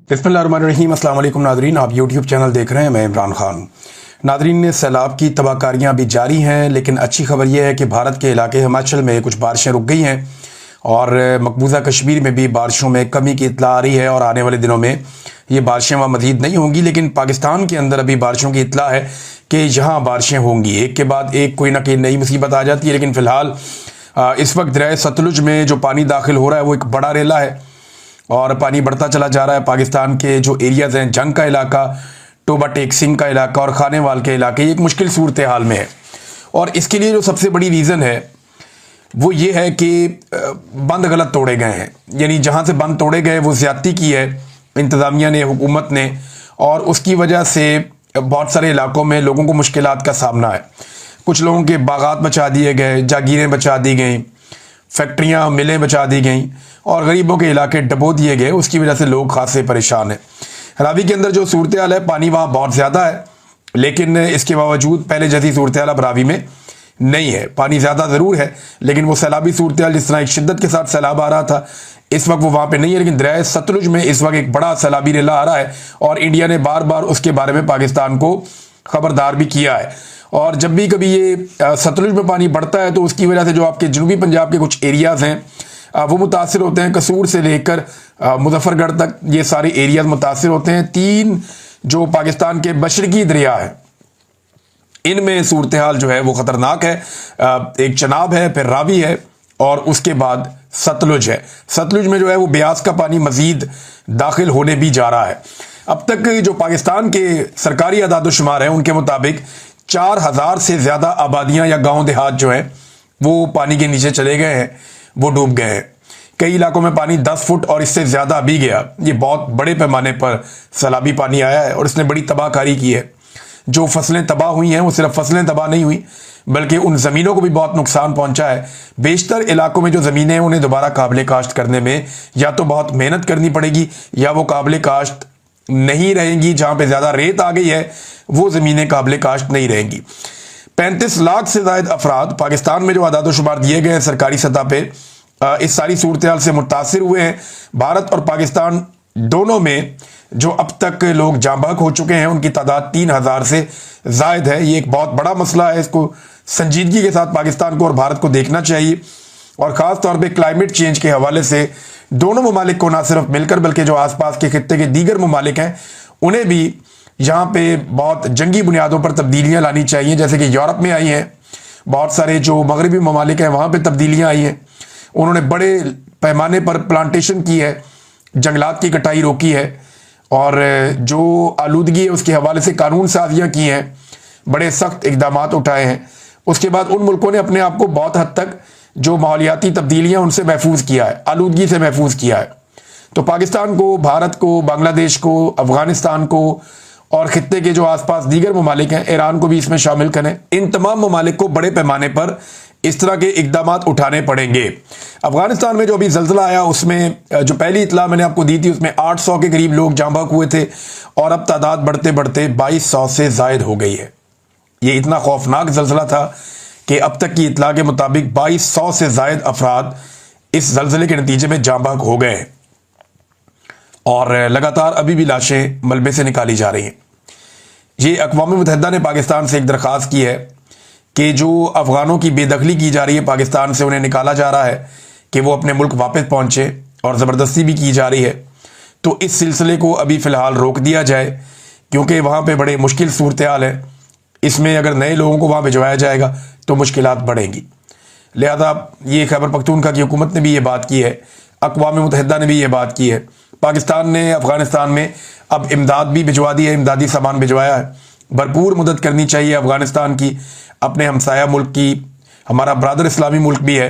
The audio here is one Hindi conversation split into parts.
बिस्मिल्लाहिर्रहमानिर्रहीम। अस्सलाम वालेकुम नादरीन, आप यूट्यूब चैनल देख रहे हैं, मैं इमरान खान। नादरीन, सैलाब की तबाहकारियाँ अभी जारी हैं, लेकिन अच्छी खबर यह है कि भारत के इलाके हिमाचल में कुछ बारिशें रुक गई हैं और मकबूजा कश्मीर में भी बारिशों में कमी की इत्तला आ रही है और आने वाले दिनों में ये बारिशें वहाँ मज़ीद नहीं होंगी। लेकिन पाकिस्तान के अंदर अभी बारिशों की इत्तला है कि यहाँ बारिशें होंगी, एक के बाद एक कोई ना कोई नई मुसीबत आ जाती है। लेकिन फ़िलहाल इस वक्त दरिया सतलुज में जो पानी दाखिल हो रहा है वो एक बड़ा रेला है और पानी बढ़ता चला जा रहा है। पाकिस्तान के जो एरियाज़ हैं, जंग का इलाका, टोबा टेक सिंह का इलाका और खानेवाल के इलाके, ये एक मुश्किल सूरत हाल में है। और इसके लिए जो सबसे बड़ी रीज़न है वो ये है कि बंद गलत तोड़े गए हैं, यानी जहाँ से बंद तोड़े गए वो ज़्यादती की है इंतज़ामिया ने, हुकूमत ने, और उसकी वजह से बहुत सारे इलाकों में लोगों को मुश्किलात का सामना है। कुछ लोगों के बागात बचा दिए गए, जागीरें बचा दी गई, फैक्ट्रियाँ मिलें बचा दी गई और गरीबों के इलाके डबो दिए गए। उसकी वजह से लोग खासे परेशान हैं। रावी के अंदर जो सूरत हाल है, पानी वहाँ बहुत ज़्यादा है, लेकिन इसके बावजूद पहले जैसी सूरत हाल अब रावी में नहीं है। पानी ज़्यादा ज़रूर है, लेकिन वो सैलाबी सूरत हाल जिस तरह एक शिद्दत के साथ सैलाब आ रहा था, इस वक्त वो वहाँ पे नहीं है। लेकिन दरिया सतलुज में इस वक्त एक बड़ा सैलाबी रेला आ रहा है और इंडिया ने बार बार उसके बारे में पाकिस्तान को खबरदार भी किया है। और जब भी कभी ये सतलुज में पानी बढ़ता है तो उसकी वजह से जो आपके जनूबी पंजाब के कुछ एरियाज़ हैं वो मुतासिर होते हैं। कसूर से लेकर मुजफ्फरगढ़ तक ये सारे एरियाज मुतासिर होते हैं। तीन जो पाकिस्तान के मशरकी दरिया हैं, इनमें सूरत हाल जो है वो ख़तरनाक है। एक चनाब है, फिर रावी है और उसके बाद सतलुज है। सतलुज में जो है वो ब्यास का पानी मज़ीद दाखिल होने भी जा रहा है। अब तक जो पाकिस्तान के सरकारी अदाद-ओ-शुमार हैं उनके मुताबिक 4000 से ज़्यादा आबादियाँ या गाँव देहात जो हैं वो पानी के नीचे चले गए हैं, वो डूब गए हैं। कई इलाकों में पानी 10 फुट और इससे ज़्यादा भी गया। ये बहुत बड़े पैमाने पर सैलाबी पानी आया है और इसने बड़ी तबाहकारी की है। जो फसलें तबाह हुई हैं वो सिर्फ फसलें तबाह नहीं हुई, बल्कि उन ज़मीनों को भी बहुत नुकसान पहुंचा है। बेशतर इलाकों में जो ज़मीनें हैं उन्हें दोबारा काबिल काश्त करने में या तो बहुत मेहनत करनी पड़ेगी या वो काबिल काश्त नहीं रहेंगी। जहाँ पे ज़्यादा रेत आ गई है वो ज़मीनें काबिल काश्त नहीं रहेंगी। 35 लाख से ज़ायद अफराद पाकिस्तान में जो आदाद-ओ-शुमार दिए गए हैं सरकारी सतह पे, इस सारी सूरत हाल से मुतासिर हुए हैं। भारत और पाकिस्तान दोनों में जो अब तक लोग जाँ बहक हो चुके हैं उनकी तादाद 3000 से ज़ायद है। ये एक बहुत बड़ा मसला है, इसको संजीदगी के साथ पाकिस्तान को और भारत को देखना चाहिए। और ख़ास तौर पे क्लाइमेट चेंज के हवाले से दोनों ममालिक को ना सिर्फ मिलकर बल्कि जो आसपास के खित्ते के दीगर ममालिक हैं उन्हें भी यहाँ पे बहुत जंगी बुनियादों पर तब्दीलियाँ लानी चाहिए, जैसे कि यूरोप में आई हैं। बहुत सारे जो मगरबी ममालिक हैं वहाँ पे तब्दीलियाँ आई हैं। उन्होंने बड़े पैमाने पर प्लांटेशन की है, जंगलात की कटाई रोकी है और जो आलूदगी है उसके हवाले से कानून साजियाँ की हैं, बड़े सख्त इकदाम उठाए हैं। उसके बाद उन मुल्कों ने अपने आप को बहुत हद तक जो माहौलियाती तब्दीलियाँ उनसे महफूज किया है, आलूदगी से महफूज किया है। तो पाकिस्तान को, भारत को, बांग्लादेश को, अफगानिस्तान को और खित्ते के जो आसपास दीगर ममालिक हैं, ईरान को भी इसमें शामिल करें, इन तमाम ममालिक को बड़े पैमाने पर इस तरह के इकदाम उठाने पड़ेंगे। अफगानिस्तान में जो अभी जल्जला आया उसमें जो पहली इतला मैंने आपको दी थी उसमें 800 के करीब लोग जाँ बहक हुए थे और अब तादाद बढ़ते बढ़ते 2200 से ज़ायद हो गई है। ये इतना खौफनाक जल्जला था कि अब तक की इतला के मुताबिक 2200 से ज़ायद अफराद इस जल्जले के नतीजे में जाँ बहक हो गए हैं और लगातार अभी भी लाशें मलबे से निकाली जा रही हैं। ये अक़वाम मुत्तहिदा ने पाकिस्तान से एक दरख्वास्त की है कि जो अफ़गानों की बेदखली की जा रही है, पाकिस्तान से उन्हें निकाला जा रहा है कि वो अपने मुल्क वापस पहुँचे और ज़बरदस्ती भी की जा रही है, तो इस सिलसिले को अभी फ़िलहाल रोक दिया जाए क्योंकि वहाँ पे बड़े मुश्किल सूरत हाल है। इसमें अगर नए लोगों को वहाँ भिजवाया जाएगा तो मुश्किलात बढ़ेंगी। लिहाजा ये खैबर पख्तूनख्वा की हुकूमत ने भी ये बात की है, अक़वाम मुत्तहिदा ने भी ये बात की है। पाकिस्तान ने अफ़गानिस्तान में अब इमदाद भी भिजवा दी है, इमदादी सामान भिजवाया है। भरपूर मदद करनी चाहिए अफ़गानिस्तान की, अपने हमसाया मुल्क की। हमारा ब्रादर इस्लामी मुल्क भी है,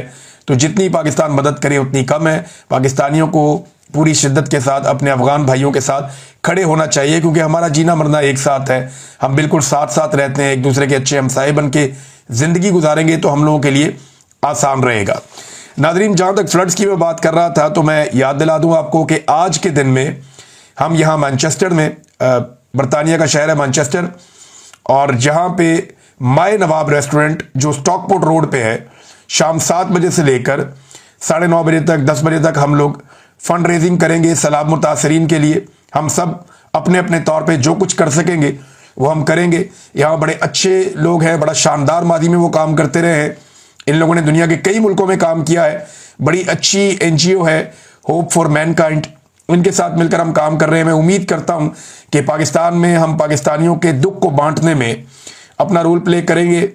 तो जितनी पाकिस्तान मदद करे उतनी कम है। पाकिस्तानियों को पूरी शिद्दत के साथ अपने अफ़गान भाइयों के साथ खड़े होना चाहिए क्योंकि हमारा जीना मरना एक साथ है। हम बिल्कुल साथ साथ रहते हैं, एक दूसरे के अच्छे हमसाए बन के ज़िंदगी गुजारेंगे तो हम लोगों के लिए आसान रहेगा। नाज़रीन, जहाँ तक फ्लड्स की मैं बात कर रहा था तो मैं याद दिला दूँ आपको कि आज के दिन में हम यहाँ मैनचेस्टर में, बरतानिया का शहर है मैनचेस्टर, और जहाँ पे माए नवाब रेस्टोरेंट जो स्टॉकपोर्ट रोड पे है, शाम 7 बजे से लेकर 9:30 बजे तक, 10 बजे तक हम लोग फंड रेजिंग करेंगे सैलाब मुतासरीन के लिए। हम सब अपने अपने तौर पे जो कुछ कर सकेंगे वो हम करेंगे। यहाँ बड़े अच्छे लोग हैं, बड़ा शानदार मादी में वो काम करते रहे हैं। इन लोगों ने दुनिया के कई मुल्कों में काम किया है। बड़ी अच्छी एनजीओ है होप फॉर मैनकाइंड, इनके साथ मिलकर हम काम कर रहे हैं। मैं उम्मीद करता हूं कि पाकिस्तान में हम पाकिस्तानियों के दुख को बांटने में अपना रोल प्ले करेंगे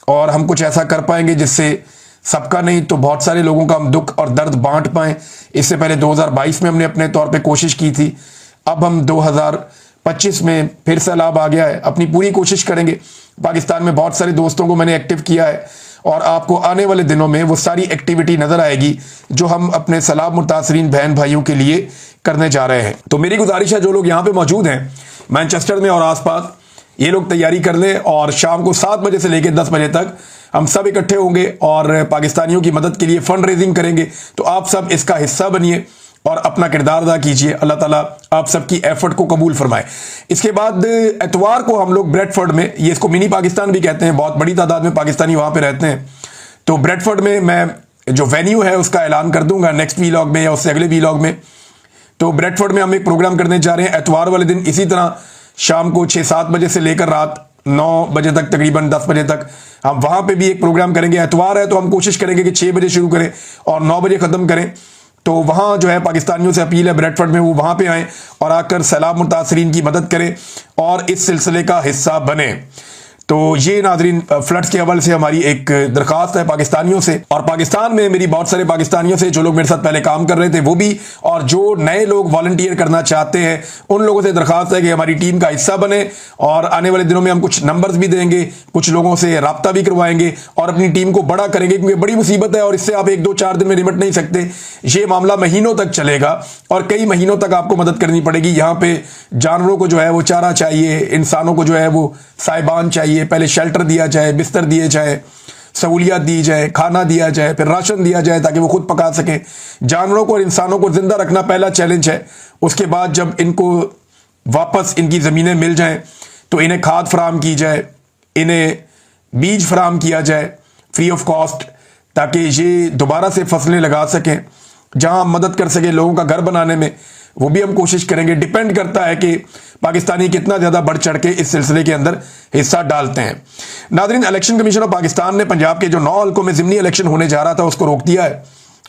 और हम कुछ ऐसा कर पाएंगे जिससे सबका नहीं तो बहुत सारे लोगों का हम दुख और दर्द बांट पाएं। इससे पहले 2022 में हमने अपने तौर पे कोशिश की थी, अब हम 2025 में फिर सैलाब आ गया है, अपनी पूरी कोशिश करेंगे। पाकिस्तान में बहुत सारे दोस्तों को मैंने एक्टिव किया है और आपको आने वाले दिनों में वो सारी एक्टिविटी नजर आएगी जो हम अपने सैलाब मुतासरीन बहन भाइयों के लिए करने जा रहे हैं। तो मेरी गुजारिश है जो लोग यहाँ पे मौजूद हैं मैनचेस्टर में और आसपास, ये लोग तैयारी कर लें और शाम को 7 बजे से लेकर 10 बजे तक हम सब इकट्ठे होंगे और पाकिस्तानियों की मदद के लिए फंड रेजिंग करेंगे। तो आप सब इसका हिस्सा बनिए और अपना किरदार अदा कीजिए। अल्लाह ताला आप सबकी एफर्ट को कबूल फरमाए। इसके बाद एतवार को हम लोग ब्रेडफोर्ड में, ये इसको मिनी पाकिस्तान भी कहते हैं, बहुत बड़ी तादाद में पाकिस्तानी वहां पे रहते हैं, तो ब्रेडफोर्ड में मैं जो वेन्यू है उसका ऐलान कर दूंगा नेक्स्ट वीलॉग में या उससे अगले वीलॉग में। तो ब्रेडफोर्ड में हम एक प्रोग्राम करने जा रहे हैं एतवार वाले दिन, इसी तरह शाम को 6-7 बजे से लेकर रात 9 बजे तक, तकरीबन 10 बजे तक हम वहां पे भी एक प्रोग्राम करेंगे। एतवार है तो हम कोशिश करेंगे कि 6 बजे शुरू करें और 9 बजे खत्म करें। तो वहां जो है पाकिस्तानियों से अपील है ब्रेडफोर्ड में वो वहां पे आएं और आकर सैलाब मुतासरीन की मदद करें और इस सिलसिले का हिस्सा बने। तो ये नाजरीन फ्लड्स के हवाले से हमारी एक दरखास्त है पाकिस्तानियों से, और पाकिस्तान में मेरी बहुत सारे पाकिस्तानियों से जो लोग मेरे साथ पहले काम कर रहे थे वो भी, और जो नए लोग वॉलंटियर करना चाहते हैं उन लोगों से दरखास्त है कि हमारी टीम का हिस्सा बने। और आने वाले दिनों में हम कुछ नंबर्स भी देंगे, कुछ लोगों से राब्ता भी करवाएंगे और अपनी टीम को बड़ा करेंगे, क्योंकि बड़ी मुसीबत है और इससे आप 1-2-4 दिन में निपट नहीं सकते। ये मामला महीनों तक चलेगा और कई महीनों तक आपको मदद करनी पड़ेगी। यहाँ पे जानवरों को जो है वो चारा चाहिए, इंसानों को जो है वो साइबान चाहिए, पहले शेल्टर दिया जाए, बिस्तर दिए जाए, सहूलियत दी जाए, खाना दिया जाए, फिर राशन दिया जाए ताकि वो खुद पका सके। जानवरों को और इंसानों को जिंदा रखना पहला चैलेंज है। उसके बाद जब इनको वापस इनकी जमीनें मिल जाएं तो इन्हें खाद फराम की जाए, इन्हें बीज फराम किया जाए फ्री ऑफ कॉस्ट, ताकि ये दोबारा से फसलें लगा सकें। जहां मदद कर सके लोगों का घर बनाने में वो भी हम कोशिश करेंगे। डिपेंड करता है कि पाकिस्तानी कितना ज्यादा बढ़ चढ़ के इस सिलसिले के अंदर हिस्सा डालते हैं। नाज़रीन, इलेक्शन कमीशन ऑफ पाकिस्तान ने पंजाब के जो 9 हल्कों में ज़िमनी इलेक्शन होने जा रहा था उसको रोक दिया है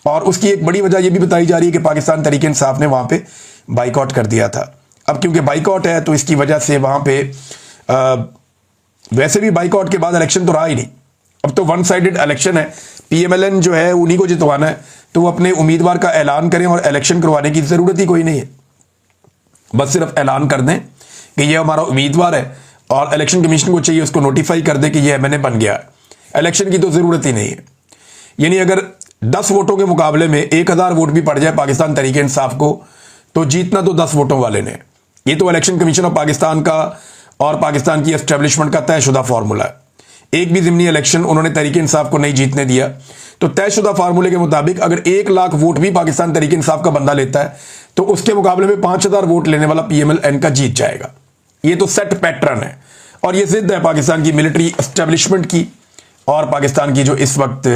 और उसकी एक बड़ी वजह यह भी बताई जा रही है कि पाकिस्तान तहरीक इंसाफ ने वहां पे बाइकआउट कर दिया था। अब क्योंकि बाइकआउट है तो इसकी वजह से वहां पे वैसे भी बाइकआउट के बाद इलेक्शन तो रहा ही नहीं, अब तो वन साइडेड इलेक्शन है। PMLN जो है उन्हीं को जितवाना है, तो वो अपने उम्मीदवार का ऐलान करें और इलेक्शन करवाने की जरूरत ही कोई नहीं है। बस सिर्फ ऐलान कर दें कि ये हमारा उम्मीदवार है और इलेक्शन कमीशन को चाहिए उसको नोटिफाई कर दे कि ये MNA बन गया। इलेक्शन की तो जरूरत ही नहीं है। यानी अगर 10 वोटों के मुकाबले में 1000 वोट भी पड़ जाए पाकिस्तान तहरीक इंसाफ को तो जीतना तो 10 वोटों वाले ने। ये तो इलेक्शन कमीशन ऑफ पाकिस्तान का और पाकिस्तान की एस्टेब्लिशमेंट का तयशुदा फार्मूला है। एक भी ज़िमनी इलेक्शन उन्होंने तहरीक इंसाफ को नहीं जीतने दिया। तो तयशुदा फार्मूले के मुताबिक अगर 1 लाख वोट भी पाकिस्तान तहरीक इंसाफ का बंदा लेता है तो उसके मुकाबले में 5000 वोट लेने वाला PMLN का जीत जाएगा। ये तो सेट पैटर्न है और ये जिद है पाकिस्तान की मिलिट्री एस्टेब्लिशमेंट की और पाकिस्तान की जो इस वक्त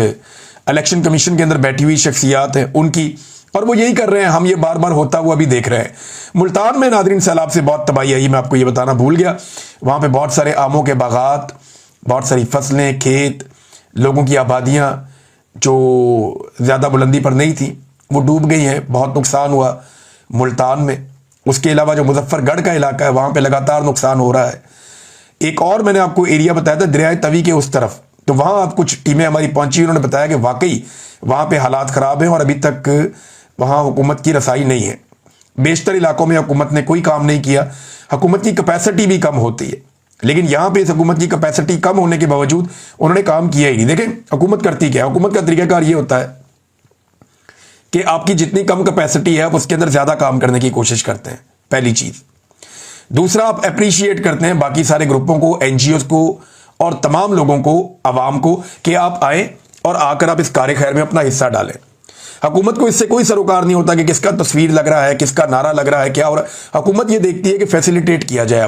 इलेक्शन कमीशन के अंदर बैठी हुई शख्सियात हैं उनकी, और वो यही कर रहे हैं। हम ये बार बार होता हुआ भी देख रहे हैं। मुल्तान में नाज़रीन सैलाब से बहुत तबाही आई, मैं आपको ये बताना भूल गया। वहां पे बहुत सारे आमों के बागात, बहुत सारी फसलें, खेत, लोगों की आबादियां जो ज़्यादा बुलंदी पर नहीं थी वो डूब गई हैं। बहुत नुकसान हुआ मुल्तान में। उसके अलावा जो मुजफ्फरगढ़ का इलाका है वहाँ पे लगातार नुकसान हो रहा है। एक और मैंने आपको एरिया बताया था दरियाए तवी के उस तरफ, तो वहाँ अब कुछ टीमें हमारी पहुंची, उन्होंने बताया कि वाकई वहाँ पे हालात ख़राब हैं और अभी तक वहाँ हुकूमत की रसाई नहीं है। बेशतर इलाकों में हुकूमत ने कोई काम नहीं किया। हुकूमत की कैपेसिटी भी कम होती है, लेकिन यहाँ पे इस हुकूमत की कैपेसिटी कम होने के बावजूद उन्होंने काम किया ही नहीं। देखें हुकूमत करती क्या है, हुकूमत का तरीकाकार ये होता है कि आपकी जितनी कम कैपेसिटी है आप उसके अंदर ज्यादा काम करने की कोशिश करते हैं, पहली चीज। दूसरा, आप अप्रिशिएट करते हैं बाकी सारे ग्रुपों को, NGOs को और तमाम लोगों को, अवाम को, कि आप आए और आकर आप इस कार्य खैर में अपना हिस्सा डालें। हुकूमत को इससे कोई सरोकार नहीं होता कि किसका तस्वीर लग रहा है, किसका नारा लग रहा है, क्या हो रहा है। हुकूमत ये देखती है कि फैसिलिटेट किया जाए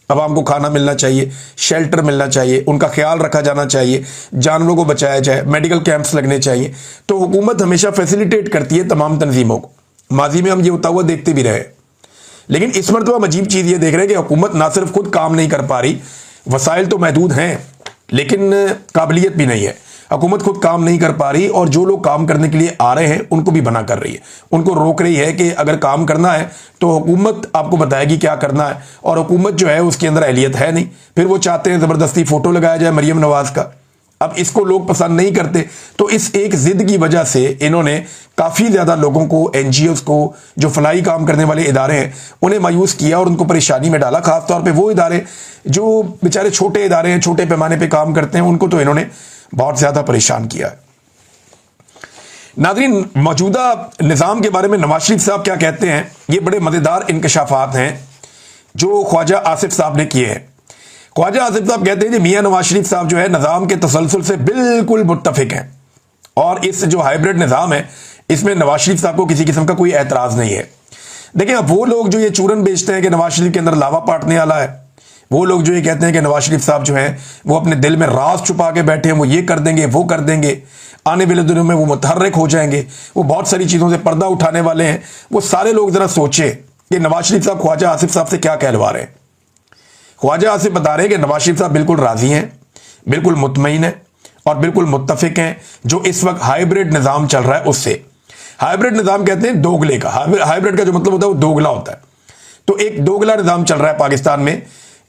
अवाम को खाना मिलना चाहिए, शेल्टर मिलना चाहिए, उनका ख्याल रखा जाना चाहिए, जानवरों को बचाया जाए, मेडिकल कैंप्स लगने चाहिए। तो हुकूमत हमेशा फैसिलिटेट करती है तमाम तंजीमों को। माजी में हम ये होता हुआ देखते भी रहे। लेकिन इस मरतबा हम अजीब चीज़ ये देख रहे हैं कि हुकूमत ना सिर्फ खुद काम नहीं कर पा रही, वसाइल तो महदूद हैं लेकिन काबिलियत भी नहीं है। हुकूमत खुद काम नहीं कर पा रही और जो लोग काम करने के लिए आ रहे हैं उनको भी मना कर रही है, उनको रोक रही है कि अगर काम करना है तो हुकूमत आपको बताएगी क्या करना है, और हुकूमत जो है उसके अंदर अहलियत है नहीं। फिर वो चाहते हैं ज़बरदस्ती फ़ोटो लगाया जाए मरियम नवाज़ का। अब इसको लोग पसंद नहीं करते, तो इस एक जिद की वजह से इन्होंने काफ़ी ज़्यादा लोगों को, एनजीओज़ को, जो फलाई काम करने वाले इदारे हैं, उन्हें मायूस किया और उनको परेशानी में डाला। खासतौर पे वो इदारे जो बेचारे छोटे इदारे हैं, छोटे पैमाने पे काम करते हैं, उनको तो इन्होंने बहुत ज़्यादा परेशान किया है। नाज़रीन, मौजूदा निज़ाम के बारे में नवाज शरीफ साहब क्या कहते हैं, ये बड़े मज़ेदार इंकशाफात हैं जो ख्वाजा आसिफ साहब ने किए हैं। ख्वाजा आसिफ साहब कहते हैं कि मियां नवाज शरीफ साहब जो है निज़ाम के तसलसल से बिल्कुल मुत्तफिक हैं, और इस जो हाइब्रिड निज़ाम है इसमें नवाज शरीफ साहब को किसी किस्म का कोई एतराज़ नहीं है। देखिए, अब वो लोग जो ये चूरन बेचते हैं कि नवाज शरीफ के अंदर लावा पाटने वाला है, वो लोग जो ये कहते हैं कि नवाज शरीफ साहब जो हैं वो अपने दिल में राज छुपा के बैठे हैं, वो ये कर देंगे, वो कर देंगे, आने वाले दिनों में वो मुतहर्रिक हो जाएंगे, वो बहुत सारी चीज़ों से पर्दा उठाने वाले हैं, वो सारे लोग ज़रा सोचें कि नवाज शरीफ साहब ख्वाजा आसिफ साहब से क्या कहलवा रहे हैं। ख्वाजा आसिफ बता रहे हैं कि नवाज शरीफ साहब बिल्कुल राज़ी हैं, बिल्कुल मुतमईन हैं और बिल्कुल मुत्तफिक हैं जो इस वक्त हाइब्रिड निज़ाम चल रहा है उससे। हाइब्रिड निज़ाम कहते हैं दोगले का, हाइब्रिड का जो मतलब होता है वो दोगला होता है। तो एक दोगला निज़ाम चल रहा है पाकिस्तान में,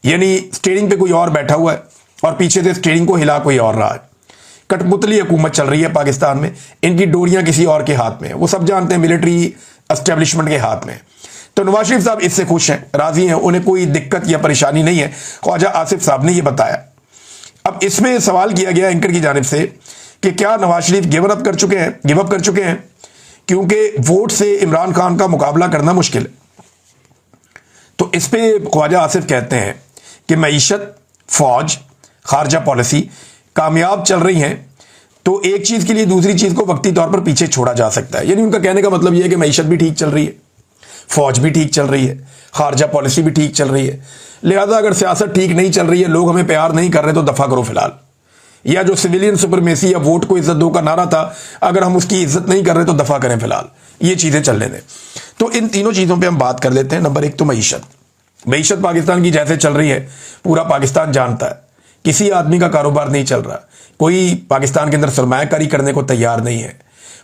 यानी स्टीयरिंग पे कोई और बैठा हुआ है और पीछे से स्टीयरिंग को हिला कोई और रहा है। कठपुतली हुकूमत चल रही है पाकिस्तान में, इनकी डोरियां किसी और के हाथ में है, वो सब जानते हैं, मिलिट्री एस्टेब्लिशमेंट के हाथ में। तो नवाज शरीफ साहब इससे खुश हैं, राजी हैं, उन्हें कोई दिक्कत या परेशानी नहीं है। ख्वाजा आसिफ साहब ने यह बताया। अब इसमें सवाल किया गया एंकर की जानिब से कि क्या नवाज शरीफ गिव अप कर चुके हैं क्योंकि वोट से इमरान खान का मुकाबला करना मुश्किल है। तो इस पे ख्वाजा आसिफ कहते हैं कि मईशत, फौज, खारजा पॉलिसी कामयाब चल रही हैं, तो एक चीज़ के लिए दूसरी चीज़ को वक्ती तौर पर पीछे छोड़ा जा सकता है। यानी उनका कहने का मतलब यह है कि मईशत भी ठीक चल रही है, फौज भी ठीक चल रही है, खारजा पॉलिसी भी ठीक चल रही है, लिहाजा अगर सियासत ठीक नहीं चल रही है, लोग हमें प्यार नहीं कर रहे, तो दफ़ा करो फिलहाल। या जो सिविलियन सुपरमेसी या वोट को इज्जत दो का नारा था, अगर हम उसकी इज्जत नहीं कर रहे तो दफ़ा करें फिलहाल, ये चीज़ें चलने दें। तो इन तीनों चीज़ों पे हम बात कर लेते हैं। नंबर एक तो मईशत पाकिस्तान की जैसे चल रही है पूरा पाकिस्तान जानता है, किसी आदमी का कारोबार नहीं चल रहा, कोई पाकिस्तान के अंदर सरमायाकारी करने को तैयार नहीं है।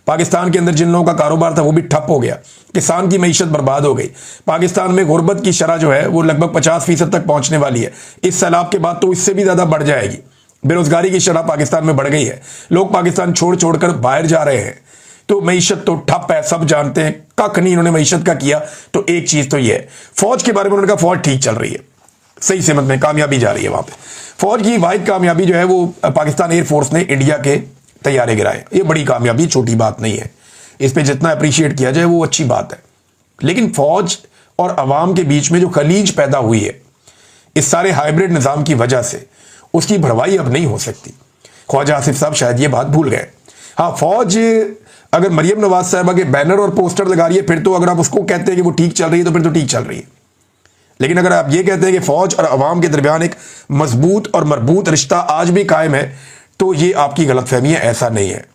पाकिस्तान के अंदर जिन लोगों का कारोबार था वो भी ठप हो गया, किसान की मईशत बर्बाद हो गई। पाकिस्तान में गुर्बत की शरह जो है वो लगभग 50% तक पहुंचने वाली है। इस सैलाब के बाद तो इससे भी ज़्यादा बढ़ जाएगी। बेरोजगारी की शरह पाकिस्तान में बढ़ गई है, लोग पाकिस्तान छोड़ छोड़कर बाहर जा रहे हैं। तो मईशत तो ठप है, सब जानते हैं, कख नहीं इन्होंने मईशत का किया। तो एक चीज़ तो ये है, फौज के बारे में उन्होंने कहा फौज ठीक चल रही है, सही सेमत में कामयाबी जा रही है। वहाँ पे फौज की वाहिद कामयाबी जो है वो पाकिस्तान एयरफोर्स ने इंडिया के तैयारे गिराए। ये बड़ी कामयाबी, छोटी बात नहीं है, इस पर जितना अप्रिशिएट किया जाए वो अच्छी बात है। लेकिन फौज और अवाम के बीच में जो खलीज पैदा हुई है इस सारे हाइब्रिड निज़ाम की वजह से, उसकी भरवाई अब नहीं हो सकती। ख्वाजा आसिफ साहब शायद ये बात भूल गए। हाँ, फौज अगर मरियम नवाज साहबा के बैनर और पोस्टर लगा रही है, फिर तो अगर आप उसको कहते हैं कि वो ठीक चल रही है तो फिर तो ठीक चल रही है। लेकिन अगर आप ये कहते हैं कि फौज और अवाम के दरमियान एक मजबूत और मरबूत रिश्ता आज भी कायम है, तो ये आपकी गलतफहमी है, ऐसा नहीं है।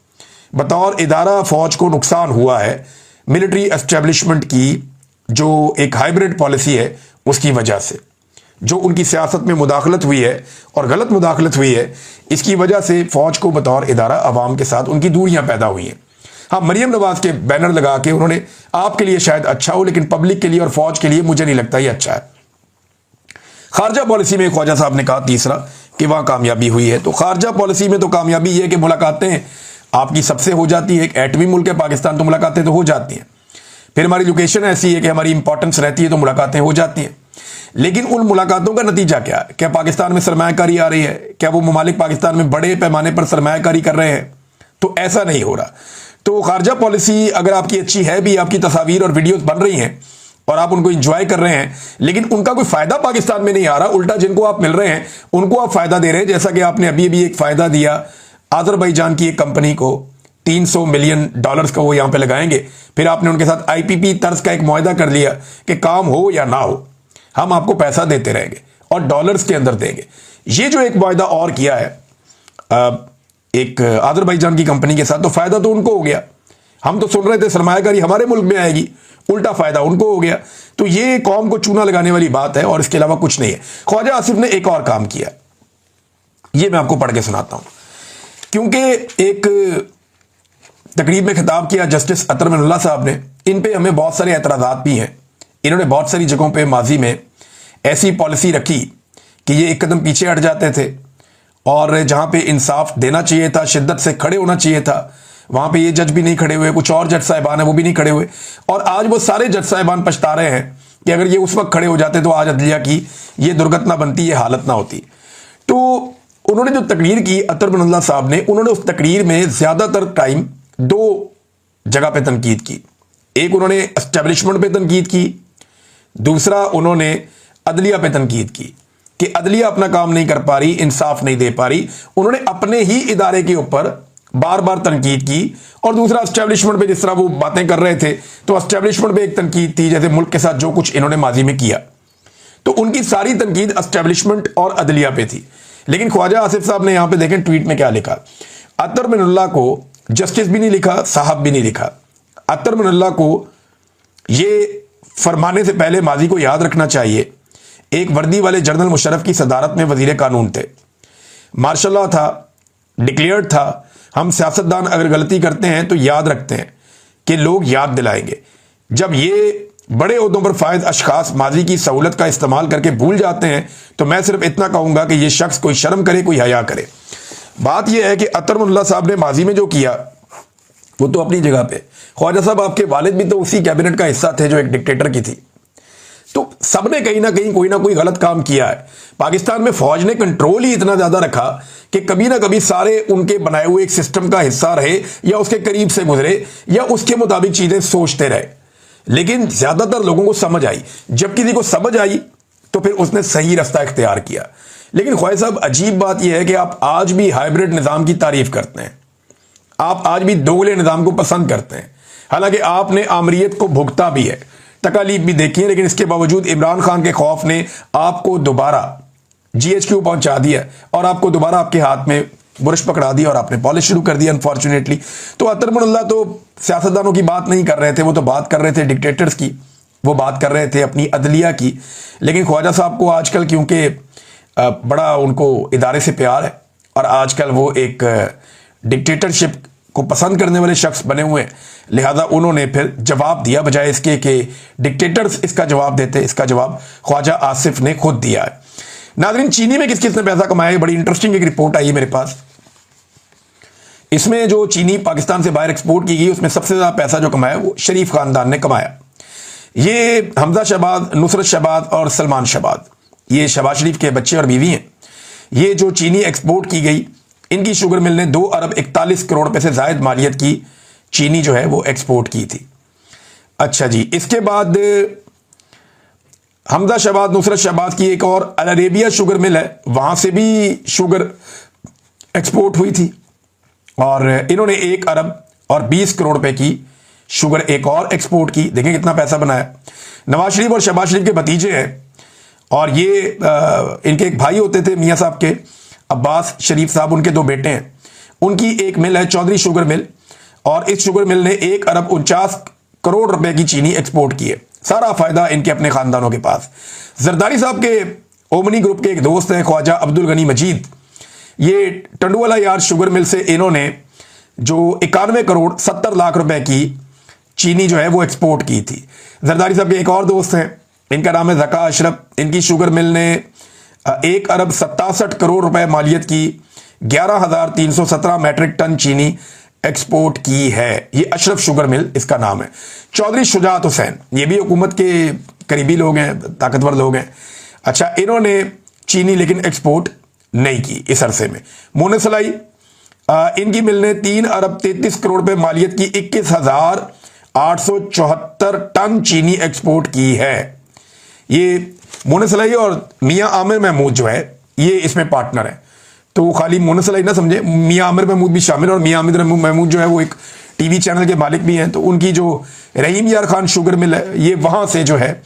बतौर इदारा फौज को नुकसान हुआ है मिलिट्री एस्टेब्लिशमेंट की जो एक हाइब्रिड पॉलिसी है उसकी वजह से, जो उनकी सियासत में मुदाखलत हुई है और गलत मुदाखलत हुई है, इसकी वजह से फौज को बतौर इदारा अवाम के साथ उनकी दूरियां पैदा हुई हैं। हाँ, मरियम नवाज के बैनर लगा के उन्होंने, आपके लिए शायद अच्छा हो लेकिन पब्लिक के लिए और फौज के लिए मुझे नहीं लगता ये अच्छा है। खारजा पॉलिसी में ख्वाजा साहब ने कहा तीसरा कि वहाँ कामयाबी हुई है। तो खारजा पॉलिसी में तो कामयाबी ये है कि मुलाकातें आपकी सबसे हो जाती है। एक एटमी मुल्क है पाकिस्तान, तो मुलाकातें तो हो जाती हैं। फिर हमारी लोकेशन ऐसी है कि हमारी इंपॉर्टेंस रहती है, तो मुलाकातें हो जाती हैं। लेकिन उन मुलाकातों का नतीजा क्या है? क्या पाकिस्तान में सरमायाकारी आ रही है? क्या वो ममालिक पाकिस्तान में बड़े पैमाने पर सरमायाकारी कर रहे हैं? तो ऐसा नहीं हो रहा। तो खारजा पॉलिसी अगर आपकी अच्छी है भी, आपकी तस्वीर और वीडियोस बन रही हैं और आप उनको एंजॉय कर रहे हैं, लेकिन उनका कोई फायदा पाकिस्तान में नहीं आ रहा, उल्टा जिनको आप मिल रहे हैं उनको आप फायदा दे रहे हैं। जैसा कि आपने अभी अभी एक फायदा दिया अजरबैजान की एक कंपनी को, $300 मिलियन का वो यहां पे लगाएंगे। फिर आपने उनके साथ IPP तर्ज का एक मुआहदा कर लिया कि काम हो या ना हो, हम आपको पैसा देते रहेंगे और डॉलर्स के अंदर देंगे। ये जो एक मुआहदा और किया है एक अजरबैजान की कंपनी के साथ, तो फायदा तो उनको हो गया। हम तो सुन रहे थे सरमायाकारी हमारे मुल्क में आएगी, उल्टा फायदा उनको हो गया। तो ये कौम को चूना लगाने वाली बात है और इसके अलावा कुछ नहीं है। ख्वाजा आसिफ ने एक और काम किया, ये मैं आपको पढ़ के सुनाता हूं। क्योंकि एक तकरीब में खिताब किया जस्टिस अतर मिनुल्लाह साहब ने, इन पे हमें बहुत सारे एतराज़ात भी हैं। इन्होंने बहुत सारी जगहों पे माजी में ऐसी पॉलिसी रखी कि ये एक कदम पीछे हट जाते थे और जहां पे इंसाफ देना चाहिए था, शिद्दत से खड़े होना चाहिए था, वहां पे ये जज भी नहीं खड़े हुए, कुछ और जज साहिबान है वो भी नहीं खड़े हुए। और आज वो सारे जज साहिबान पछता रहे हैं कि अगर ये उस वक्त खड़े हो जाते तो आज अदलिया की ये दुर्घटना बनती, ये हालत ना होती। तो उन्होंने जो तकरीर की अतर मिनुल्लाह साहब ने, उन्होंने उस तकरीर में ज्यादातर टाइम दो जगह पे तनकीद की। एक उन्होंने एस्टेब्लिशमेंट पे तनकीद की, दूसरा उन्होंने अदलिया पे तनकीद की कि अदलिया अपना काम नहीं कर पा रही, इंसाफ नहीं दे पा रही। उन्होंने अपने ही इदारे के ऊपर बार बार तनकीद की। और दूसरा एस्टेब्लिशमेंट पे, जिस तरह वो बातें कर रहे थे तो एस्टेब्लिशमेंट पे एक तनकीद थी, जैसे मुल्क के साथ जो कुछ इन्होंने माजी में किया, तो उनकी सारी तनकीद एस्टेब्लिशमेंट और अदलिया पे थी। लेकिन ख्वाजा आसिफ साहब ने यहां पे देखें ट्वीट में क्या लिखा। अतर मिनुल्लाह को जस्टिस भी नहीं लिखा, साहब भी नहीं लिखा। अतर मिनुल्लाह को ये फरमाने से पहले माजी को याद रखना चाहिए, एक वर्दी वाले जनरल मुशर्रफ की सदारत में वजीर कानून थे, मार्शल लॉ था, डिक्लेयर्ड था। हम सियासतदान अगर गलती करते हैं तो याद रखते हैं कि लोग याद दिलाएंगे। जब ये बड़े ओहदों पर फायद अशखास माजी की सहूलत का इस्तेमाल करके भूल जाते हैं तो मैं सिर्फ इतना कहूंगा कि यह शख्स कोई शर्म करे, कोई हया करे। बात यह है कि अतर मिनुल्लाह साहब ने माजी में जो किया वो तो अपनी जगह पे, ख्वाजा साहब आपके वालिद भी तो उसी कैबिनेट का हिस्सा थे जो एक डिक्टेटर की थी। तो सबने कहीं ना कोई गलत काम किया है। पाकिस्तान में फौज ने कंट्रोल ही इतना ज्यादा रखा कि कभी ना कभी सारे उनके बनाए हुए एक सिस्टम का हिस्सा रहे या उसके करीब से गुजरे या उसके मुताबिक चीजें सोचते रहे। लेकिन ज्यादातर लोगों को समझ आई, जब किसी को समझ आई तो फिर उसने सही रास्ता इख्तियार किया। लेकिन ख्वाजा साहब, अजीब बात यह है कि आप आज भी हाइब्रिड निजाम की तारीफ करते हैं, आप आज भी दोगले निजाम को पसंद करते हैं। हालांकि आपने आमरीत को भुगता भी है, तकालीफ भी देखी है, लेकिन इसके बावजूद इमरान खान के खौफ ने आपको दोबारा GHQ पहुंचा दिया और आपको दोबारा आपके हाथ में बुरश पकड़ा दी और आपने पॉलिश शुरू कर दी अनफॉर्चुनेटली। तो अतर मिनुल्लाह तो सियासतदानों की बात नहीं कर रहे थे, वो तो बात कर रहे थे डिक्टेटर्स की, वो बात कर रहे थे अपनी अदलिया की। लेकिन ख्वाजा साहब को आजकल क्योंकि बड़ा उनको इदारे से प्यार है और आजकल वो एक डिक्टेटरशिप को पसंद करने वाले शख्स बने हुए हैं, लिहाजा उन्होंने फिर जवाब दिया बजाय इसके कि डिक्टेटर्स इसका जवाब देते। इसका जवाब ख्वाजा आसिफ ने खुद दिया है। नाज़रीन, चीनी में किस किस ने पैसा कमाया है, बड़ी इंटरेस्टिंग एक रिपोर्ट आई है मेरे पास। इसमें जो चीनी पाकिस्तान से बाहर एक्सपोर्ट की गई उसमें सबसे ज्यादा पैसा जो कमाया वो शरीफ खानदान ने कमाया। ये हमजा शहबाज, नुसरत शहबाज और सलमान शहबाज, ये शहबाज शरीफ के बच्चे और बीवी हैं। ये जो चीनी एक्सपोर्ट की गई, इनकी शुगर मिल ने 2 अरब 41 करोड़ रुपए से जायद मालियत की चीनी जो है वो एक्सपोर्ट की थी। अच्छा जी, इसके बाद हमजा शहबाज, नुसरत शहबाज की एक और अल अरेबिया शुगर मिल है, वहां से भी शुगर एक्सपोर्ट हुई थी और इन्होंने 1 अरब और 20 करोड़ रुपए की शुगर एक और एक्सपोर्ट की। देखें कितना पैसा बनाया। नवाज शरीफ और शहबाज शरीफ के भतीजे हैं और ये इनके एक भाई होते थे मियाँ साहब के, अब्बास शरीफ साहब, उनके 2 बेटे हैं। उनकी एक मिल है चौधरी शुगर मिल और इस शुगर मिल ने 1 अरब 49 करोड़ रुपए की चीनी एक्सपोर्ट की है। सारा फायदा इनके अपने खानदानों के पास। जरदारी साहब के ओमनी ग्रुप के एक दोस्त हैं ख्वाजा अब्दुल गनी मजीद, ये टंडुवाला यार्ड शुगर मिल से इन्होंने जो 91 करोड़ 70 लाख रुपए की चीनी जो है वो एक्सपोर्ट की थी। जरदारी साहब के एक और दोस्त हैं, इनका नाम है जका अशरफ, इनकी शुगर मिल ने 1 अरब 67 करोड़ रुपए मालियत की 11,317 मैट्रिक टन चीनी एक्सपोर्ट की है। ये अशरफ शुगर मिल इसका नाम है। चौधरी शुजात हुसैन, ये भी हुकूमत के करीबी लोग हैं, ताकतवर लोग हैं। अच्छा, इन्होंने चीनी लेकिन एक्सपोर्ट नहीं की इस अरसे में। मोने सलाई, इनकी मिल ने 3 अरब 33 करोड़ रुपए मालियत की 21,874 टन चीनी एक्सपोर्ट की है। ये मोने सलाई और मियां आमिर महमूद जो है ये इसमें पार्टनर है। तो खाली मोने सलाई ना समझे, मियां आमिर महमूद भी शामिल, और मियां आमिर महमूद जो है वो एक टीवी चैनल के मालिक भी हैं। तो उनकी जो रहीम यार खान शुगर मिल है ये वहां से जो है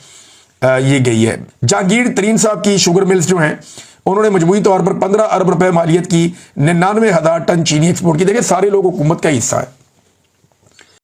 ये गई है। जहांगीर तरीन साहब की शुगर मिल्स जो हैं उन्होंने मजमूई तौर पर 15 अरब रुपए मालियत की 99,000 टन चीनी एक्सपोर्ट की। देखिए सारे लोग हुकूमत का हिस्सा है।